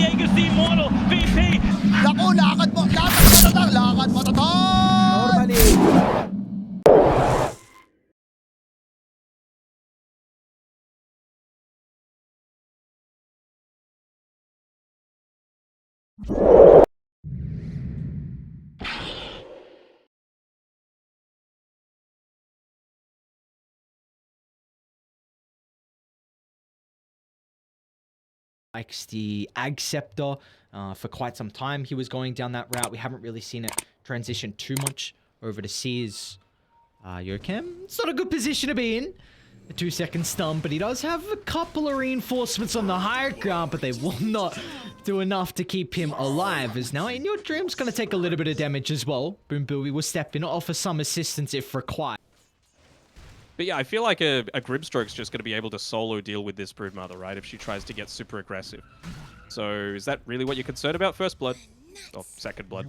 Diego's the immortal VP. Naku, lakad mo tatang, lakad mo tatang! Normally. Likes the Ag Scepter for quite some time. He was going down that route. We haven't really seen it transition too much over to Sears. Yokem, it's not a good position to be in. A 2-second stun, but he does have a couple of reinforcements on the higher ground, but they will not do enough to keep him alive. As now In Your Dream's going to take a little bit of damage as well. Boom Booey will step in, offer some assistance if required. But yeah, I feel like a Grimstroke's just going to be able to solo deal with this Broodmother, right? If she tries to get super aggressive. So is that really what you're concerned about? First blood? Or second blood?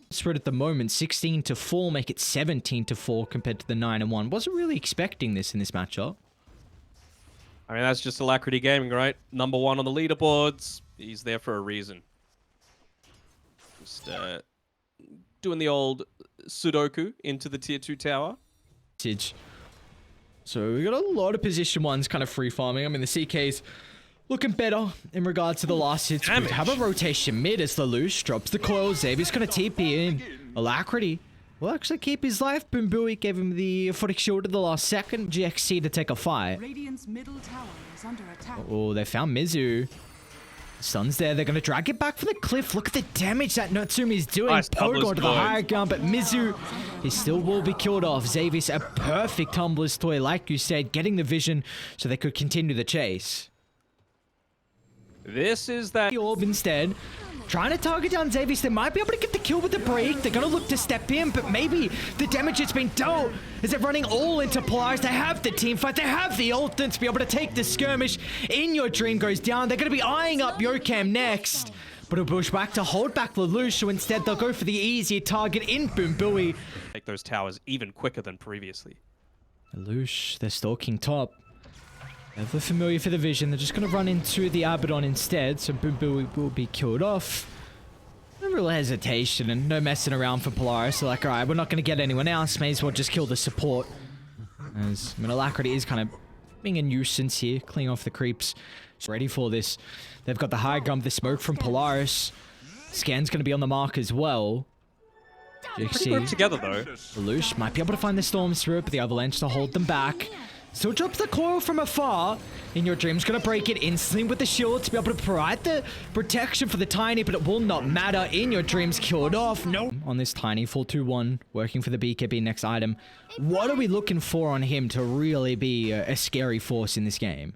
Spread at the moment, 16-4, make it 17-4 compared to the 9-1. Wasn't really expecting this in this matchup. I mean, that's just Alacrity Gaming, right? Number 1 on the leaderboards. He's there for a reason. Just doing the old Sudoku into the tier 2 tower. So we got a lot of position ones kind of free farming. I mean, the CK's looking better in regards to the last hits. We have a rotation mid as Lelouch drops the coil. Xavier's going to TP in. Alacrity will actually keep his life. Boom Booey gave him the photic shield at the last second. GXC to take a fight. Middle tower is under attack. Oh, they found Mizu. Sun's there. They're going to drag it back from the cliff. Look at the damage that Natsumi's doing. Nice Pogo to the higher ground, but Mizu, he still will be killed off. Xavier's a perfect Tumbler's toy, like you said, getting the vision so they could continue the chase. This is that The orb instead. Trying to target down Xavier. They might be able to get the kill with the break. They're going to look to step in, but maybe the damage that's been dealt is it running all into Polaris. They have the team fight. They have the ultimate to be able to take the skirmish. In Your Dream goes down. They're going to be eyeing up Yokem next. But a push back to hold back Lelouch, so instead they'll go for the easier target in Boom Booey. make those towers even quicker than previously. Lelouch, they're stalking top. They're familiar for the vision. They're just going to run into the Abaddon instead, so Boom Booey will be killed off. No real hesitation and no messing around for Polaris. They're like, alright, we're not going to get anyone else. May as well just kill the support. As Alacrity is kind of being a nuisance here, cleaning off the creeps. Just ready for this. They've got the high ground, the smoke from Polaris. Scan's going to be on the mark as well. Pretty grouped together though. Lelouch might be able to find the Storm Spirit, but the Avalanche to hold them back. Still drops the coil from afar. In Your Dream's gonna break it instantly with the shield to be able to provide the protection for the Tiny, but it will not matter. In Your Dream's killed off. No. On this Tiny, full 2-1, working for the BKB next item. What are we looking for on him to really be a scary force in this game?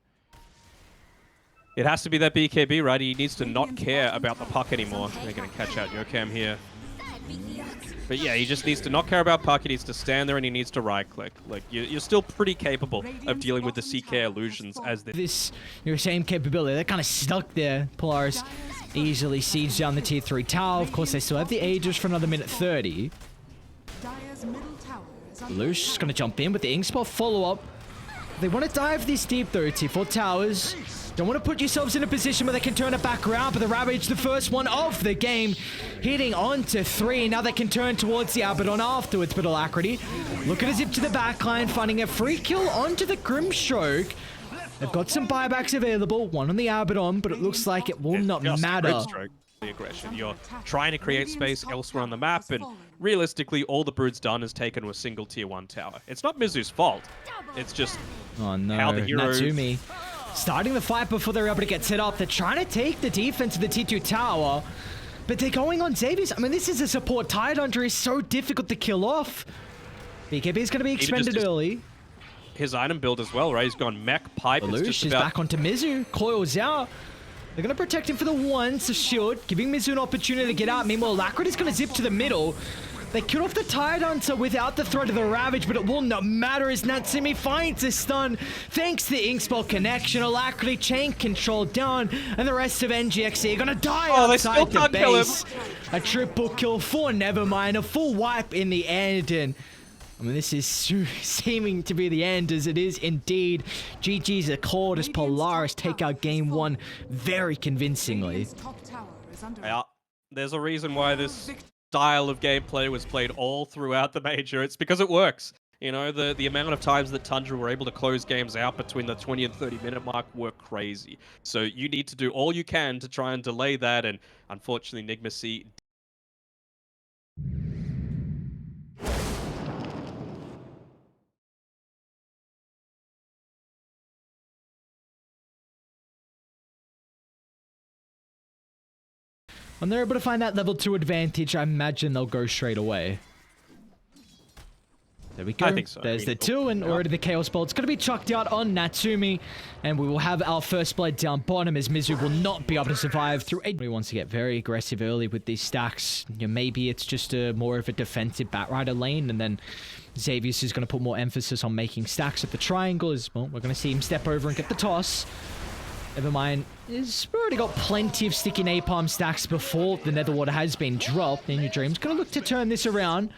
It has to be that BKB, right? He needs to not care about the puck anymore. They're gonna catch out Yokem here. But yeah, he just needs to not care about puck. He needs to stand there and he needs to right-click. Like, you're still pretty capable of dealing with the CK illusions as this. Your same capability. They're kind of stuck there. Polaris easily siege down the tier 3 tower. Of course, they still have the Aegis for another minute 30. Lelouch is going to jump in with the Ink Spot follow-up. They want to dive this deep, though. Tier 4 towers. Don't want to put yourselves in a position where they can turn it back around, but the Ravage, the first one of the game, hitting onto 3. Now they can turn towards the Abaddon afterwards, but Alacrity looking to zip to the backline, finding a free kill onto the Grimstroke. They've got some buybacks available, one on the Abaddon, but it looks like it will not matter. Grimstroke, the aggression. You're trying to create space elsewhere on the map, and realistically, all the Brood's done is taken with single tier 1 tower. It's not Mizu's fault. It's just how the hero... Natsumi starting the fight before they're able to get set up. They're trying to take the defense of the T2 tower, but they're going on Xavier's. I mean, this is a support Tidehunter is so difficult to kill off. BKB is going to be expended early. His item build as well, right? He's gone mech, pipe. Lelouch is back onto Mizu. Coils out. They're going to protect him for the once, the shield, giving Mizu an opportunity to get out. Meanwhile, Alacrity is going to zip to the middle. They killed off the Tidehunter without the threat of the Ravage, but it will not matter as Natsumi finds a stun. Thanks to the Inkspell connection, Alacrity chain control down, and the rest of NGXE are gonna die outside the base. A triple kill for Nevermind, a full wipe in the end, and I mean, this is seeming to be the end, as it is indeed. GG's a call as Polaris take out game 1 very convincingly. Radiant's top tower is under Yeah, there's a reason why this style of gameplay was played all throughout the major. It's because it works. You know, the amount of times that Tundra were able to close games out between the 20 and 30-minute mark were crazy. So you need to do all you can to try and delay that, and unfortunately, Nigma C. When they're able to find that level 2 advantage, I imagine they'll go straight away. There we go. I think so. There's the 2, and already the Chaos Bolt's going to be chucked out on Natsumi. And we will have our first blood down bottom, as Mizu will not be able to survive through 8. He wants to get very aggressive early with these stacks. You know, maybe it's just more of a defensive Batrider lane, and then Xavius is going to put more emphasis on making stacks at the triangle. As well, we're going to see him step over and get the toss. Nevermind, he's already got plenty of sticky napalm stacks before the nether water has been dropped. In your dream's going to look to turn this around.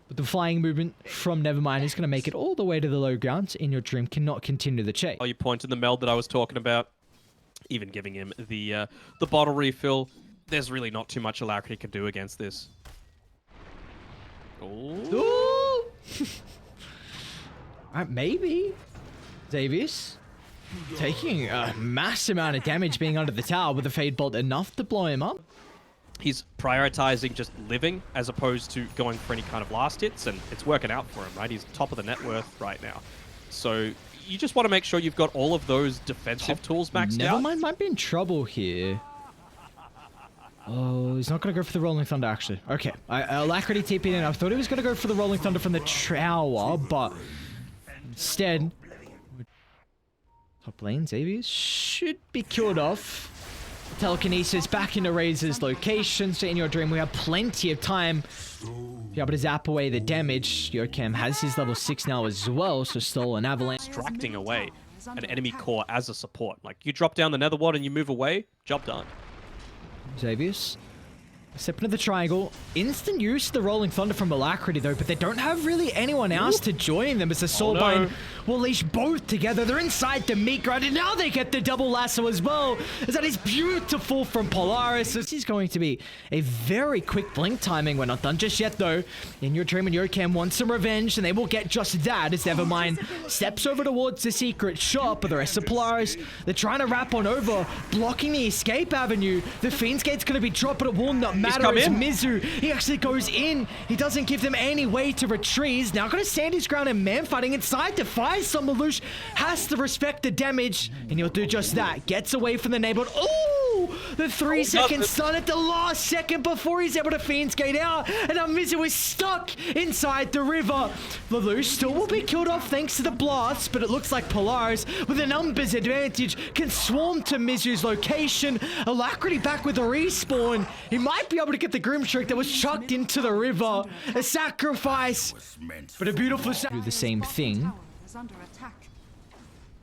But the flying movement from Nevermind is going to make it all the way to the low ground. In your dream cannot continue the chase. Oh, you pointed the meld that I was talking about. Even giving him the bottle refill. There's really not too much Alacrity can do against this. Oh. Alright, maybe. Xavius taking a mass amount of damage being under the tower with the Fade Bolt, enough to blow him up. He's prioritizing just living as opposed to going for any kind of last hits, and it's working out for him, right? He's top of the net worth right now. So you just want to make sure you've got all of those defensive tools maxed out. Nevermind might be in trouble here. Oh, he's not going to go for the Rolling Thunder, actually. Okay, Alacrity TP'd in. I thought he was going to go for the Rolling Thunder from the tower, but instead, top lane, Xavius should be killed off. Telekinesis back into Razor's location. So in your dream, we have plenty of time to be able to zap away the damage. Yocam has his level 6 now as well, so still an avalanche. Extracting away an enemy core as a support. Like, you drop down the nether ward and you move away, job done. Xavius step into the triangle. Instant use of the Rolling Thunder from Alacrity though, but they don't have really anyone else to join them, as the Soulbind will leash both together. They're inside the meat grind, and now they get the double lasso as well. As that is beautiful from Polaris. This is going to be a very quick blink timing. We're not done just yet though. In your dream and Yocam want some revenge, and they will get just that, as Nevermind steps over towards the secret shop. But the rest of Polaris, they're trying to wrap on over, blocking the escape avenue. The Fiend's Gate's going to be dropped, but it will not matter as Mizu, he actually goes in. He doesn't give them any way to retreat. He's now going to stand his ground and man fighting inside to find some. Lelouch has to respect the damage, and he'll do just that. Gets away from the neighborhood. Oh, the 3-second stun at the last second before he's able to Fiend's Gate out, and now Mizu is stuck inside the river. Lelouch still will be killed off thanks to the blast, but it looks like Polaris, with a numbers advantage, can swarm to Mizu's location. Alacrity back with a respawn. He might be able to get the Grimstreak that was chucked into the river. A sacrifice, but a beautiful do the same thing.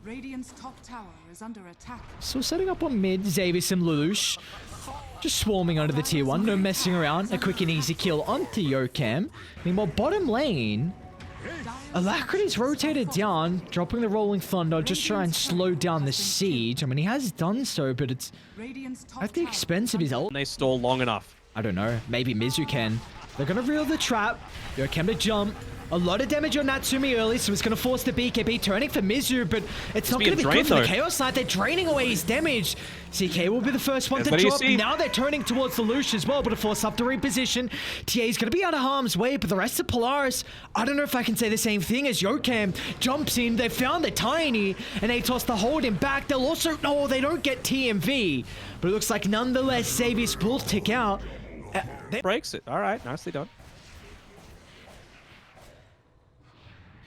Radiant's top tower is under attack. So setting up on mid, Xavius and Lelouch just swarming under the tier 1, no messing around. A quick and easy kill onto Yocam. Meanwhile, bottom lane, Alacrity's rotated down, dropping the Rolling Thunder, just try and slow down the siege. I mean, he has done so, but it's at the expense of his ult. They stall long enough. I don't know. Maybe Mizu can. They're going to reel the trap. Yocam to jump. A lot of damage on Natsumi early, so it's going to force the BKB turning for Mizu, but it's not going to be good for the Chaos Knight. They're draining away his damage. CK will be the first one to drop. Now they're turning towards the Lelouch as well, but a force up to reposition. TA is going to be out of harm's way, but the rest of Polaris, I don't know if I can say the same thing as Yocam jumps in. They found the Tiny, and Atos to hold him back. They'll also, no, they don't get TMV, but it looks like nonetheless, Xavius will tick out. Breaks it. All right, nicely done.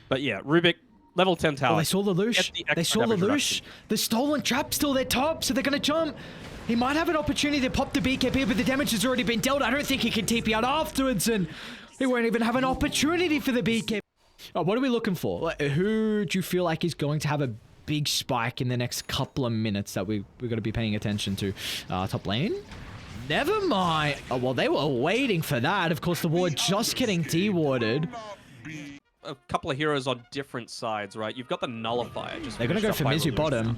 But yeah, Rubik, level 10 tower. Oh, they saw Lelouch. They saw Lelouch. The stolen trap still their top, so they're going to jump. He might have an opportunity to pop the BKB, but the damage has already been dealt. I don't think he can TP out afterwards, and he won't even have an opportunity for the BKB. Oh, what are we looking for? Who do you feel like is going to have a big spike in the next couple of minutes that we're going to be paying attention to? Top lane? Never mind. Oh, well, they were waiting for that. Of course, the ward just getting dewarded. a couple of heroes on different sides, right? You've got the Nullifier. Just They're going to go finished for up by Mizu Lelouch. bottom.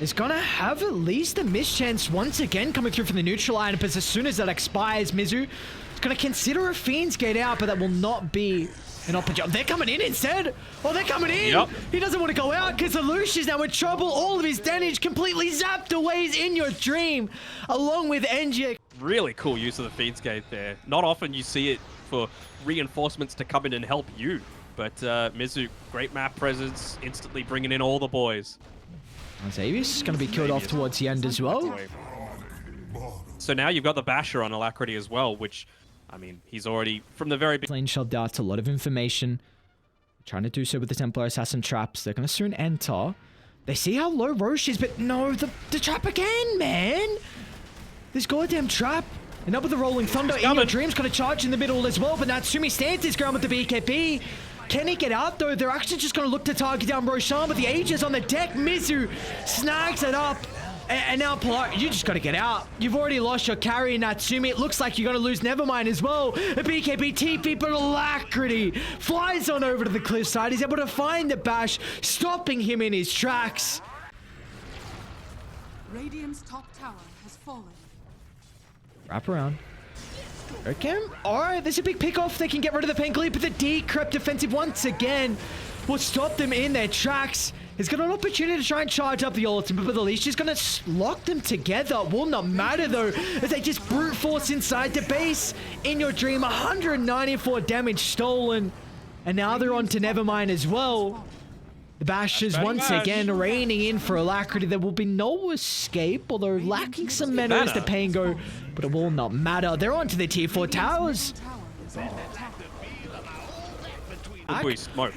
It's going to have at least a mischance once again coming through from the neutral item, but as soon as that expires, Mizu is going to consider a Fiend's Gate out, but that will not be an opportunity. They're coming in instead. Oh, they're coming in. Yep. He doesn't want to go out because Lelouch is now in trouble. All of his damage completely zapped away in your dream, along with NG. Really cool use of the Fiend's Gate there. Not often you see it for reinforcements to come in and help you. But Mizu, great map presence, instantly bringing in all the boys. Xavius is going to be killed off towards the end as well. So now you've got the Basher on Alacrity as well, which, I mean, he's already, from the very beginning. Lane shoved out a lot of information. Trying to do so with the Templar Assassin traps. They're going to soon enter. They see how low Roche is, but no, the trap again, man. This goddamn trap. And up with the Rolling Thunder. In Your Dream's going to charge in the middle as well, but Natsumi stands his ground with the BKB. Can he get out though? They're actually just going to look to target down Roshan, but the Aegis on the deck. Mizu snags it up. And now Polaris, you just got to get out. You've already lost your carry, Natsumi. It looks like you're going to lose Nevermind as well. A BKB TP, but Alacrity flies on over to the cliffside. He's able to find the bash, stopping him in his tracks. Radiant's top tower has fallen. Wrap around. Okay. Alright, there's a big pick off. They can get rid of the Pangleap, but the Decrypt defensive once again will stop them in their tracks. He's got an opportunity to try and charge up the ultimate, but the leash is going to lock them together. Will not matter though, as they just brute force inside the base. In Your Dream, 194 damage stolen. And now they're on to Nevermind as well. The Bash is once again raining in for Alacrity. There will be no escape, although lacking some mana is the Pango, but it will not matter. They're on to the tier 4 towers.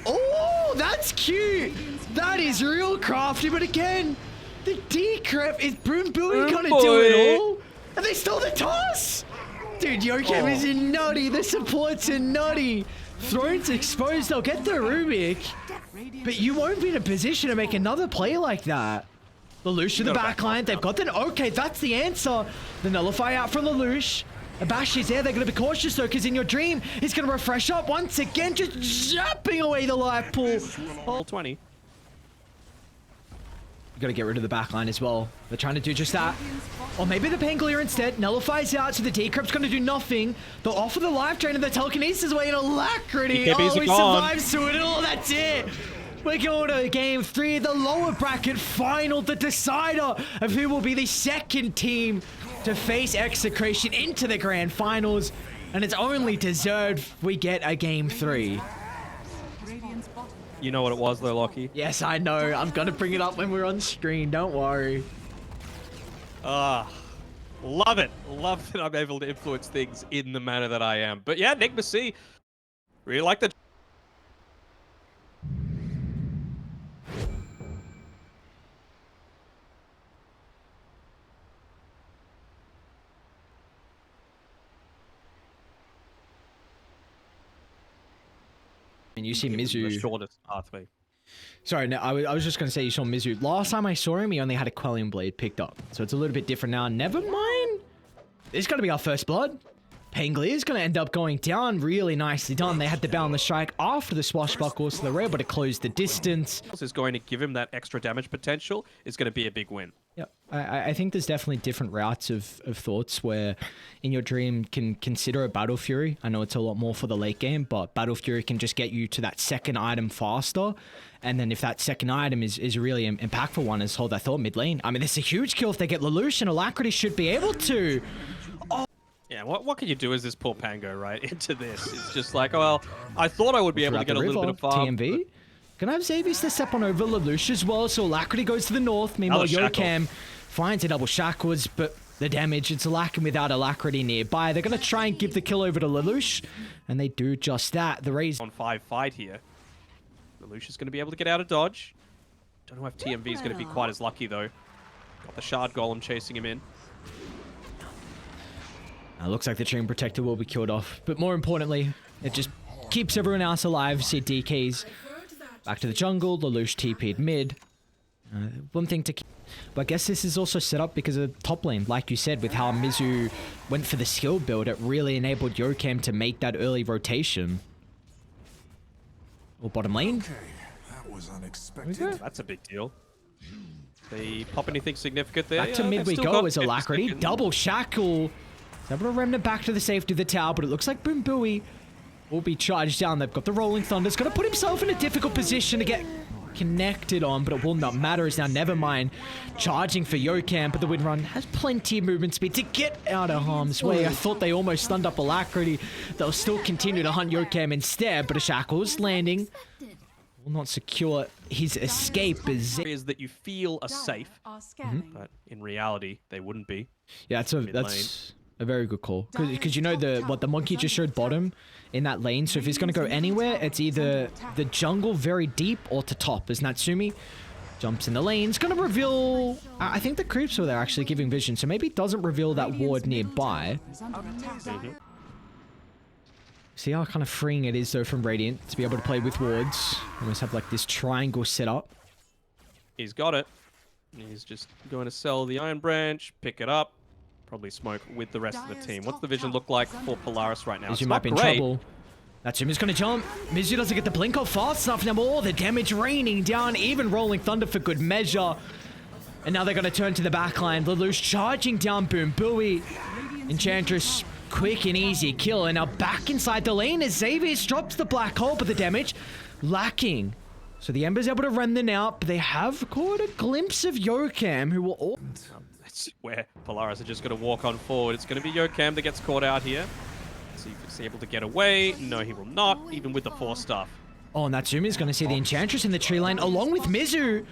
Oh, that's cute. That is real crafty, but again, the Decrypt is Boom Bowie gonna do it all? And they stole the toss! Dude, Yokem is nutty. The supports are nutty. Thrones exposed. They'll get the Rubik. But you won't be in a position to make another play like that. Lelouch in the backline. They've got the... Okay, that's the answer. The Nullify out from Lelouch. Abash is there. They're going to be cautious though, because In Your Dream is going to refresh up once again, just zapping away the life pool. All 20. You got to get rid of the backline as well. They're trying to do just that. Or maybe the Pangolier instead. Nullifies out, so the Decrypt's going to do nothing. They'll offer the life drain and the telekinesis away in Alacrity. BKBs Oh, he gone. survives to it. Oh, that's it. We're going to game 3, the lower bracket final, the decider of who will be the second team to face Execration into the grand finals. And it's only deserved we get a game 3. Radiant's bottom You know what it was though, Lockie? Yes, I know. I'm going to bring it up when we're on screen. Don't worry. Love it. Love that I'm able to influence things in the manner that I am. But yeah, Nigma C. Really like the... And you see The Mizu. shortest R3. Sorry, no, I was just going to say you saw Mizu. Last time I saw him, he only had a Quellion Blade picked up. So it's a little bit different now. Never mind. This is going to be our first blood. Pangolier is going to end up going down. Really nicely done. They had to bound the strike after the swashbuckle, so they were able to close the distance. Is going to give him that extra damage potential. Is going to be a big win. Yeah, I think there's definitely different routes of thoughts where In Your Dream can consider a Battle Fury. I know it's a lot more for the late game, but Battle Fury can just get you to that second item faster. And then if that second item is a really impactful one, as Hold That Thought mid lane. I mean, this is a huge kill if they get Lelouch, and Alacrity should be able to. Oh. Yeah, what can you do as this poor Pango, right, into this? It's just like, oh, well, I thought I would be able to get a little bit of farm. TMV. Gonna have Xavius to step on over Lelouch as well, so Alacrity goes to the north. Meanwhile, Yokem finds a double Shackles, but the damage, it's lacking without Alacrity nearby. They're gonna try and give the kill over to Lelouch, and they do just that. The Raze On 5 fight here. Lelouch is going to be able to get out of dodge. Don't know if TMV is going to be quite as lucky, though. Got the Shard Golem chasing him in. looks like the Chain Protector will be killed off, but more importantly, it just keeps everyone else alive. See DKs back to the jungle. Lelouch TP'd mid. One thing to keep... But I guess this is also set up because of top lane. Like you said, with how Mizu went for the skill build, it really enabled Yokem to make that early rotation. Or bottom lane. That was unexpected. That's a big deal. They pop anything significant there? Back to mid we go as Alacrity. Double shackle. He's able to remnant back to the safety of the tower, but it looks like Boom Booey will be charged down. They've got the Rolling Thunder. It's going to put himself in a difficult position to get connected on, but it will not matter as now Nevermind charging for Yokam, but the Windrun has plenty of movement speed to get out of harm's way. I thought they almost stunned up Alacrity. They'll still continue to hunt Yokam instead, but a shackle's landing will not secure his escape. Areas that you feel are safe, Are scanning. but in reality, they wouldn't be. Yeah, that's a very good call. Because you know the monkey just showed bottom in that lane. So if he's going to go anywhere, it's either the jungle very deep or to top. As Natsumi jumps in the lane, it's going to reveal... I think the creeps were there actually giving vision. So maybe it doesn't reveal that ward nearby. Is under attack. See how kind of freeing it is though from Radiant to be able to play with wards. Almost have like this triangle set up. He's got it. He's just going to sell the Iron Branch, pick it up, probably smoke with the rest of the team. What's the vision look like for Polaris right now? Mizu might be in trouble. Natsumi's gonna jump. Mizu doesn't get the blink off fast enough. Now all the damage raining down, even Rolling Thunder for good measure. And now they're gonna turn to the backline. Lelouch charging down Boom Booey. Enchantress, quick and easy kill. And now back inside the lane as Xavius drops the black hole, but the damage lacking. So the Ember's able to run them out, but they have caught a glimpse of Yokam, who will all... That's where Polaris are just going to walk on forward. It's going to be Yokam that gets caught out here. See if he's able to get away. No, he will not, even with the 4 stuff. Oh, Natsumi's gonna see the Enchantress in the tree line along with Mizu.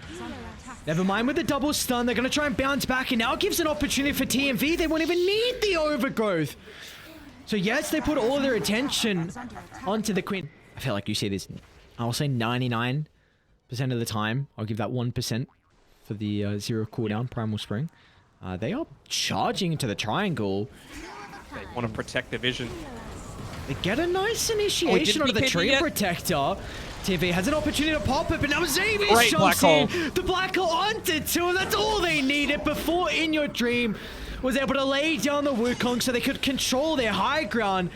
Never mind with the double stun. They're gonna try and bounce back, and now it gives an opportunity for TMV. They won't even need the overgrowth. So yes, they put all their attention onto the Queen. I feel like you see this. I'll say 99% of the time. I'll give that 1% for the 0 cooldown Primal Spring. They are charging into the triangle. They want to protect their vision. They get a nice initiation onto the tree protector. TV has an opportunity to pop it, but now Xavier jumps in. The black hole onto 2, and that's all they needed before In Your Dream was able to lay down the Wukong so they could control their high ground.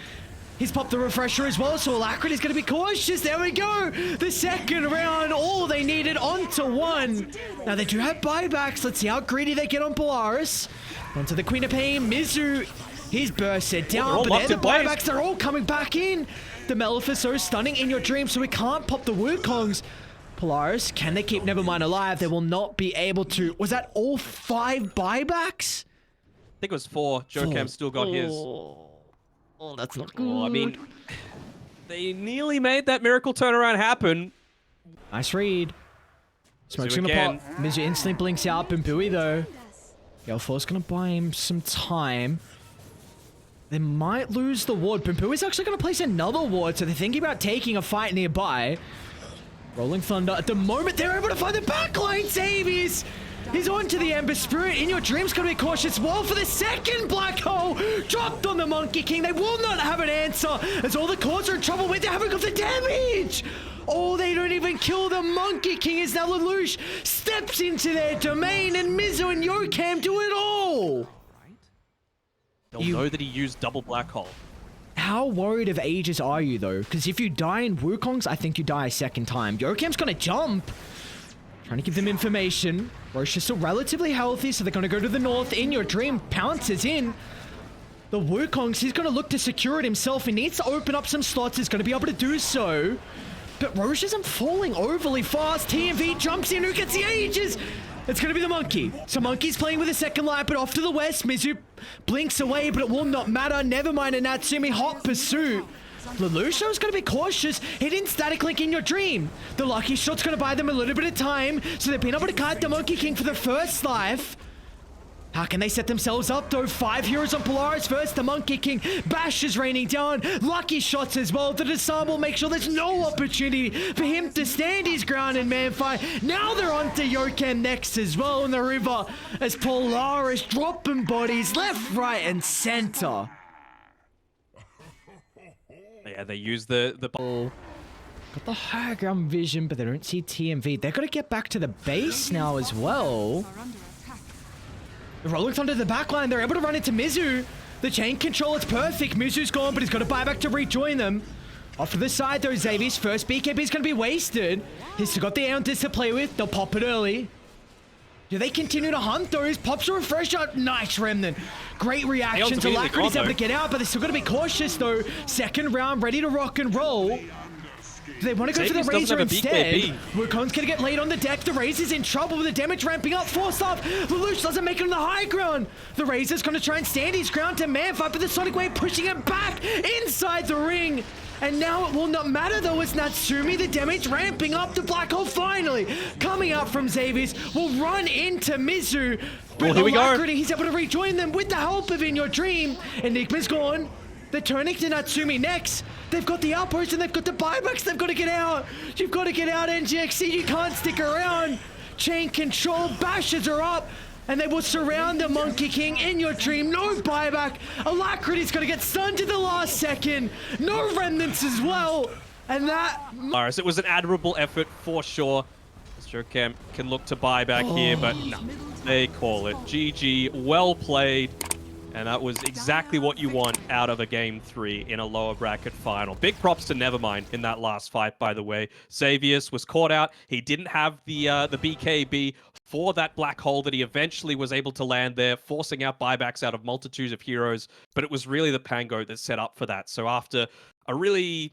He's popped the refresher as well, so Alacrity's going to be cautious. There we go. The second round, all they needed onto 1. Now they do have buybacks. Let's see how greedy they get on Polaris. Onto the Queen of Pain, Mizu. He's bursted down, but the buybacks, they're all coming back in. The Malefico stunning In Your Dream, so we can't pop the Wukongs. Polaris, can they keep Nevermind alive? They will not be able to. Was that all 5 buybacks? I think it was 4. Jokam still got his. Oh, that's not good. Well, I mean, they nearly made that miracle turnaround happen. Nice read. Smoke's gonna pop. Mizu instantly blinks out. Bumbui though. Gale Force gonna buy him some time. They might lose the ward. Bumbui's actually gonna place another ward, so they're thinking about taking a fight nearby. Rolling Thunder. At the moment, they're able to find the backline. Xavius! He's on to the Ember Spirit. In Your Dream's gonna be cautious. Well, for the second black hole, dropped on the Monkey King. They will not have an answer as all the cores are in trouble with. They haven't got the damage. Oh, they don't even kill the Monkey King as now Lelouch steps into their domain, and Mizu and Yokam do it all. They'll know that he used double black hole. How worried of Aegis are you though? Because if you die in Wukong's, I think you die a second time. Yokam's gonna jump. Trying to give them information. Roche is still relatively healthy, so they're going to go to the north. In Your Dream pounces in. The Wukongs, he's going to look to secure it himself. He needs to open up some slots. He's going to be able to do so. But Roche isn't falling overly fast. TMV jumps in. Who gets the Aegis? It's going to be the Monkey. So Monkey's playing with a second light, but off to the west. Mizu blinks away, but it will not matter. Nevermind and Natsumi, hot pursuit. Lelouch's going to be cautious. He didn't static link In Your Dream. The lucky shot's going to buy them a little bit of time, so they've been able to kite the Monkey King for the first life. How can they set themselves up though? 5 heroes on Polaris first. The Monkey King. Bash is raining down. Lucky shots as well. The disarm will make sure there's no opportunity for him to stand his ground in manfight. Now they're on to Yokam next as well in the river as Polaris dropping bodies left, right, and center. Yeah, they use the Got the high ground vision, but they don't see TMV. They're going to get back to the base now as well. Are under attack. The Rolling Thunder to the backline. They're able to run into Mizu. The chain control is perfect. Mizu's gone, but he's got to buy back to rejoin them. Off to the side though, Xavier's first BKB is going to be wasted. He's still got the Aeon to play with. They'll pop it early. Do they continue to hunt though? His pops a refresher. Nice Remnant. Great reaction to Alacrity's able to get out, but they're still going to be cautious though. Second round, ready to rock and roll. Do they want to go for the Razor instead? Wukon's going to get laid on the deck. The Razor's in trouble with the damage ramping up. Forced off. Lelouch doesn't make it on the high ground. The Razor's going to try and stand his ground to man fight, but the Sonic Wave pushing it back inside the ring. And now it will not matter though as Natsumi, the damage ramping up. The Black Hole finally coming out from Xavier's will run into Mizu. But here we go. Alacrity, he's able to rejoin them with the help of In Your Dream. Enigma's gone. They're turning to Natsumi next. They've got the outpost and they've got the buybacks. They've got to get out. You've got to get out, NGXC. You can't stick around. Chain control. Bashes are up. And they will surround the Monkey King. In Your Dream. No buyback. Alacrity's going to get stunned to the last second. No remnants as well. And that... Ares, it was an admirable effort for sure. Jocam can look to buy back here, but no. They call it. GG. Well played. And that was exactly what you want out of a Game 3 in a lower bracket final. Big props to Nevermind in that last fight, by the way. Xavius was caught out. He didn't have the BKB for that black hole that he eventually was able to land there, forcing out buybacks out of multitudes of heroes. But it was really the Pango that set up for that. So after a really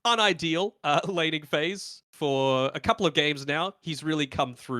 unideal laning phase for a couple of games now, he's really come through.